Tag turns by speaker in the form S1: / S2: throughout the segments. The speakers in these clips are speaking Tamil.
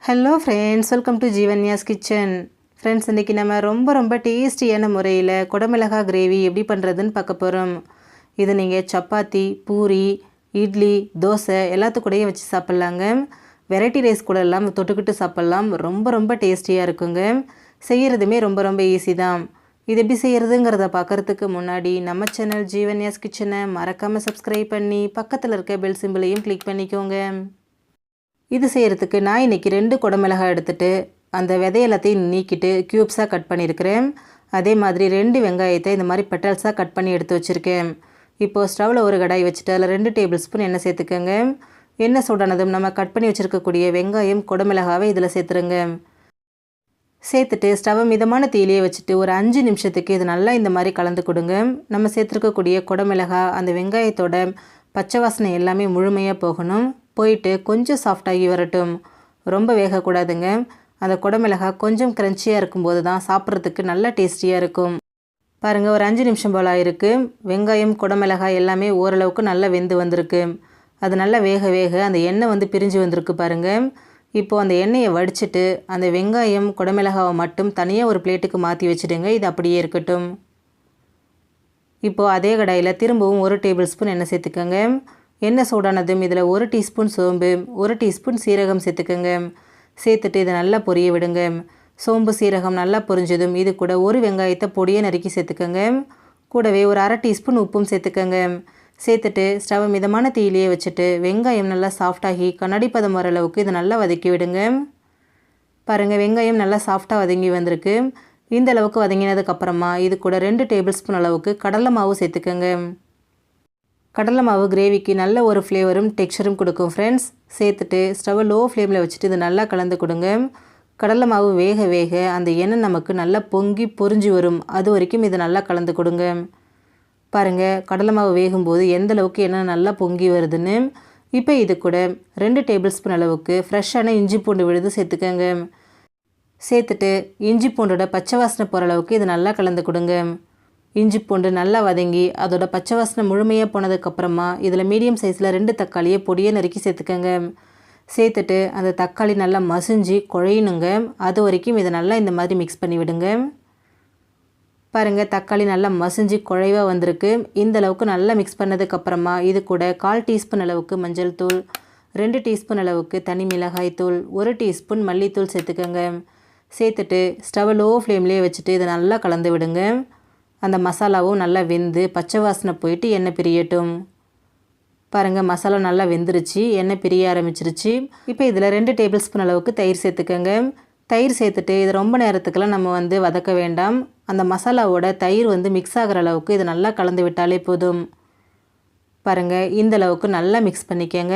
S1: Hello friends, welcome to Jeevanya's kitchen. Friends, இன்றைக்கி நம்ம ரொம்ப டேஸ்டியான முறையில் குடமிளகா கிரேவி எப்படி பண்ணுறதுன்னு பார்க்க போகிறோம். இது நீங்கள் சப்பாத்தி, பூரி, இட்லி, தோசை எல்லாத்துக்கூடையும் வச்சு சாப்பிட்லாங்க. வெரைட்டி ரைஸ் கூட எல்லாம் தொட்டுக்கிட்டு சாப்பிட்லாம். ரொம்ப டேஸ்டியாக இருக்குங்க. செய்கிறதுமே ரொம்ப ஈஸி தான். இது எப்படி செய்கிறதுங்கிறத பார்க்குறதுக்கு முன்னாடி நம்ம சேனல் ஜீவன்யாஸ் கிச்சனை மறக்காமல் சப்ஸ்கிரைப் பண்ணி பக்கத்தில் இருக்க பெல் சிம்பிளையும் கிளிக் பண்ணிக்கோங்க. இது செய்கிறதுக்கு நான் இன்றைக்கி 2 குடமிளகாய் எடுத்துகிட்டு அந்த விதை எல்லாத்தையும் நீக்கிட்டு க்யூப்ஸாக கட் பண்ணியிருக்கிறேன். அதே மாதிரி 2 வெங்காயத்தை இந்த மாதிரி பெட்டல்ஸாக கட் பண்ணி எடுத்து வச்சுருக்கேன். இப்போது ஸ்டவ்வில் ஒரு கடாய் வச்சுட்டு அதில் 2 டேபிள் ஸ்பூன் எண்ணெய் சேர்த்துக்கோங்க. எண்ணெய் சூடானதும் நம்ம கட் பண்ணி வச்சுருக்கக்கூடிய வெங்காயம், குடமிளகாவை இதில் சேர்த்துருங்க. சேர்த்துட்டு ஸ்டவ்வை மிதமான தீயிலேயே வச்சுட்டு ஒரு 5 நிமிஷத்துக்கு இது நல்லா இந்த மாதிரி கலந்து கொடுங்க. நம்ம சேர்த்துருக்கக்கூடிய குடமிளகாய் அந்த வெங்காயத்தோட பச்சை வாசனை எல்லாமே முழுமையாக போகணும். போயிட்டு கொஞ்சம் சாஃப்டாகி வரட்டும். ரொம்ப வேகக்கூடாதுங்க. அந்த குடமிளகாய் கொஞ்சம் க்ரன்ச்சியாக இருக்கும்போது தான் சாப்பிட்றதுக்கு நல்லா டேஸ்டியாக இருக்கும். பாருங்கள், ஒரு 5 நிமிஷம் போல் ஆயிருக்கு. வெங்காயம், குடமிளகாய் எல்லாமே ஓரளவுக்கு நல்லா வெந்து வந்திருக்கு. அது நல்லா வேக அந்த எண்ணெய் பிரிஞ்சு வந்திருக்கு பாருங்கள். இப்போது அந்த எண்ணெயை வடிச்சிட்டு அந்த வெங்காயம், குடமிளகாவை மட்டும் தனியாக ஒரு பிளேட்டுக்கு மாற்றி வச்சுடுங்க. இது அப்படியே இருக்கட்டும். இப்போது அதே கடாயில் திரும்பவும் 1 டேபிள் ஸ்பூன் எண்ணெய் சேர்த்துக்கோங்க. எண்ணெய் சூடானதும் இதில் 1 டீஸ்பூன் சோம்பு, 1 டீஸ்பூன் சீரகம் சேர்த்துக்கோங்க. சேர்த்துட்டு இதை நல்லா பொரிய விடுங்க. சோம்பு, சீரகம் நல்லா பொரிஞ்சதும் இது கூட 1 வெங்காயத்தை பொடியை நறுக்கி சேர்த்துக்கோங்க. கூடவே ஒரு 1/2 டீஸ்பூன் உப்பும் சேர்த்துக்கோங்க. சேர்த்துட்டு ஸ்டவ் மிதமான தீயிலேயே வச்சுட்டு வெங்காயம் நல்லா சாஃப்டாகி கண்ணாடி பதம் வர அளவுக்கு இதை நல்லா வதக்கி விடுங்க. பாருங்கள், வெங்காயம் நல்லா சாஃப்டாக வதங்கி வந்திருக்கு. இந்த அளவுக்கு வதங்கினதுக்கப்புறமா இது கூட 2 டேபிள் ஸ்பூன் அளவுக்கு கடலை மாவு சேர்த்துக்கோங்க. கடலை மாவு கிரேவிக்கு நல்ல ஒரு ஃப்ளேவரும் டெக்ஸ்சரும் கொடுக்கும் ஃப்ரெண்ட்ஸ். சேர்த்துட்டு ஸ்டவ் லோ ஃப்ளேமில் வச்சுட்டு இதை நல்லா கலந்து கொடுங்க. கடலை மாவு வேக அந்த எண்ணெய் நமக்கு நல்லா பொங்கி பொரிஞ்சு வரும். அது வரைக்கும் இதை நல்லா கலந்து கொடுங்க. பாருங்கள், கடலை மாவு வேகும்போது எந்த அளவுக்கு எண்ணெய் நல்லா பொங்கி வருதுன்னு. இப்போ இது கூட 2 டேபிள் ஸ்பூன் அளவுக்கு ஃப்ரெஷ்ஷான இஞ்சி பூண்டு விழுது சேர்த்துக்கோங்க. சேர்த்துட்டு இஞ்சி பூண்டோட பச்சை வாசனை போகிற அளவுக்கு இது நல்லா கலந்து கொடுங்க. இஞ்சி பூண்டு நல்லா வதங்கி அதோட பச்சை வாசனை முழுமையாக போனதுக்கப்புறமா இதில் மீடியம் சைஸில் 2 தக்காளியை பொடியை நறுக்கி சேர்த்துக்கோங்க. சேர்த்துட்டு அந்த தக்காளி நல்லா மசிஞ்சு குழையணுங்க. அது வரைக்கும் இதை நல்லா இந்த மாதிரி மிக்ஸ் பண்ணி விடுங்க. பாருங்கள், தக்காளி நல்லா மசிஞ்சு குழைவாக வந்திருக்கு. இந்த அளவுக்கு நல்லா மிக்ஸ் பண்ணதுக்கப்புறமா இது கூட 1/4 டீஸ்பூன் அளவுக்கு மஞ்சள் தூள், 2 டீஸ்பூன் அளவுக்கு தனி மிளகாய் தூள், 1 டீஸ்பூன் மல்லித்தூள் சேர்த்துக்கோங்க. சேர்த்துட்டு ஸ்டவ் லோ ஃப்ளேம்லேயே வச்சுட்டு இதை நல்லா கலந்து விடுங்க. அந்த மசாலாவும் நல்லா வெந்து பச்சை வாசனை போயிட்டு எண்ணெய் பிரியட்டும். பாருங்கள், மசாலா நல்லா வெந்துருச்சு, எண்ணெய் பிரிய ஆரம்பிச்சிருச்சு. இப்போ இதில் 2 டேபிள் ஸ்பூன் அளவுக்கு தயிர் சேர்த்துக்கோங்க. தயிர் சேர்த்துட்டு இது ரொம்ப நேரத்துக்கெல்லாம் நம்ம வதக்க வேண்டாம். அந்த மசாலாவோட தயிர் மிக்ஸ் ஆகிற அளவுக்கு இதை நல்லா கலந்து விட்டாலே போதும். பாருங்கள், இந்த அளவுக்கு நல்லா மிக்ஸ் பண்ணிக்கோங்க.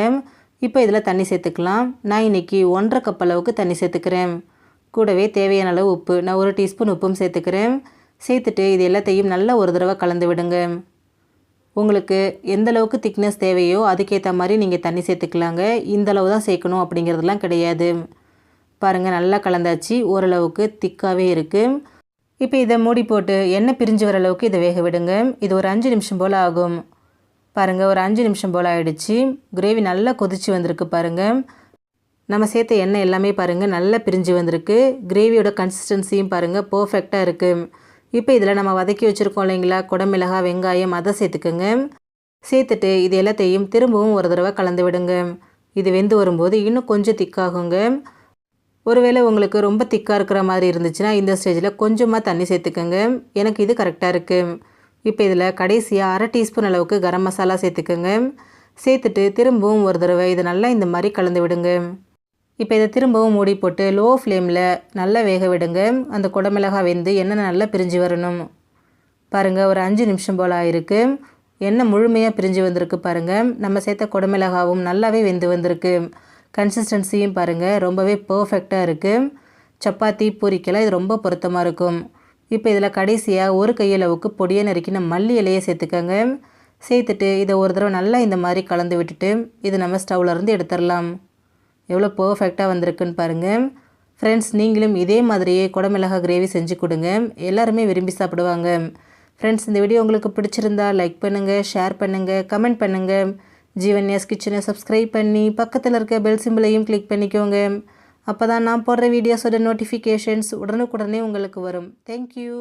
S1: இப்போ இதில் தண்ணி சேர்த்துக்கலாம். நான் இன்றைக்கி 1.5 கப் அளவுக்கு தண்ணி சேர்த்துக்கிறேன். கூடவே தேவையான அளவு உப்பு, நான் 1 டீஸ்பூன் உப்பும் சேர்த்துக்கிறேன். சேர்த்துட்டு இது எல்லாத்தையும் நல்லா ஒரு தடவை கலந்து விடுங்க. உங்களுக்கு எந்த அளவுக்கு திக்னஸ் தேவையோ அதுக்கேற்ற மாதிரி நீங்கள் தண்ணி சேர்த்துக்கலாங்க. இந்த அளவு தான் சேர்க்கணும் அப்படிங்கிறதுலாம் கிடையாது. பாருங்கள், நல்லா கலந்தாச்சு. ஓரளவுக்கு திக்காகவே இருக்குது. இப்போ இதை மூடி போட்டு எண்ணெய் பிரிஞ்சு வர அளவுக்கு இதை வேக விடுங்க. இது ஒரு 5 நிமிஷம் போல் ஆகும். பாருங்கள், ஒரு 5 நிமிஷம் போல் ஆகிடுச்சு. கிரேவி நல்லா கொதிச்சு வந்திருக்கு. பாருங்கள், நம்ம சேர்த்த எண்ணெய் எல்லாமே பாருங்கள் நல்லா பிரிஞ்சு வந்திருக்கு. கிரேவியோட கன்சிஸ்டன்சியும் பாருங்கள் பர்ஃபெக்டாக இருக்குது. இப்போ இதில் நம்ம வதக்கி வச்சுருக்கோம் இல்லைங்களா, குடமிளகாய், வெங்காயம், அதை சேர்த்துக்கோங்க. சேர்த்துட்டு இது எல்லாத்தையும் திரும்பவும் ஒரு தடவை கலந்து விடுங்க. இது வெந்து வரும்போது இன்னும் கொஞ்சம் திக்காகுங்க. ஒருவேளை உங்களுக்கு ரொம்ப திக்காக இருக்கிற மாதிரி இருந்துச்சுன்னா இந்த ஸ்டேஜில் கொஞ்சமாக தண்ணி சேர்த்துக்கோங்க. எனக்கு இது கரெக்டாக இருக்குது. இப்போ இதில் கடைசியாக 1/2 டீஸ்பூன் அளவுக்கு கரம் மசாலா சேர்த்துக்கோங்க. சேர்த்துட்டு திரும்பவும் ஒரு தடவை இதை நல்லா இந்த மாதிரி கலந்து விடுங்க. இப்போ இதை திரும்பவும் மூடி போட்டு லோ ஃப்ளேமில் நல்லா வேக விடுங்க. அந்த குடமிளகாய் வெந்து எண்ணெய் நல்லா பிரிஞ்சு வரணும். பாருங்கள், ஒரு 5 நிமிஷம் போல் ஆயிருக்கு. எண்ணெய் முழுமையாக பிரிஞ்சு வந்திருக்கு. பாருங்கள், நம்ம சேர்த்த குடமிளகாவும் நல்லாவே வெந்து வந்திருக்கு. கன்சிஸ்டன்சியும் பாருங்கள் ரொம்பவே பர்ஃபெக்டாக இருக்குது. சப்பாத்தி, பூரிக்கெல்லாம் இது ரொம்ப பொருத்தமாக இருக்கும். இப்போ இதில் கடைசியாக 1 கையளவுக்கு பொடியை நறுக்கின மல்லி இலையை சேர்த்துக்கோங்க. சேர்த்துட்டு இதை ஒரு தடவை நல்லா இந்த மாதிரி கலந்து விட்டுட்டு இது நம்ம ஸ்டவ்லேருந்து எடுத்துடலாம். எவ்வளோ பர்ஃபெக்டாக வந்திருக்குன்னு பாருங்கள். ஃப்ரெண்ட்ஸ், நீங்களும் இதே மாதிரியே குடமிளகாய் கிரேவி செஞ்சு கொடுங்க. எல்லாருமே விரும்பி சாப்பிடுவாங்க. ஃப்ரெண்ட்ஸ், இந்த வீடியோ உங்களுக்கு பிடிச்சிருந்தா லைக் பண்ணுங்கள், ஷேர் பண்ணுங்கள், கமெண்ட் பண்ணுங்கள். ஜீவன்யாஸ் கிச்சனை சப்ஸ்கிரைப் பண்ணி பக்கத்தில் இருக்க பெல் சிம்பிளையும் கிளிக் பண்ணிக்கோங்க. அப்போ தான் நான் போடுற வீடியோஸோட நோட்டிஃபிகேஷன்ஸ் உடனுக்குடனே உங்களுக்கு வரும். தேங்க்யூ.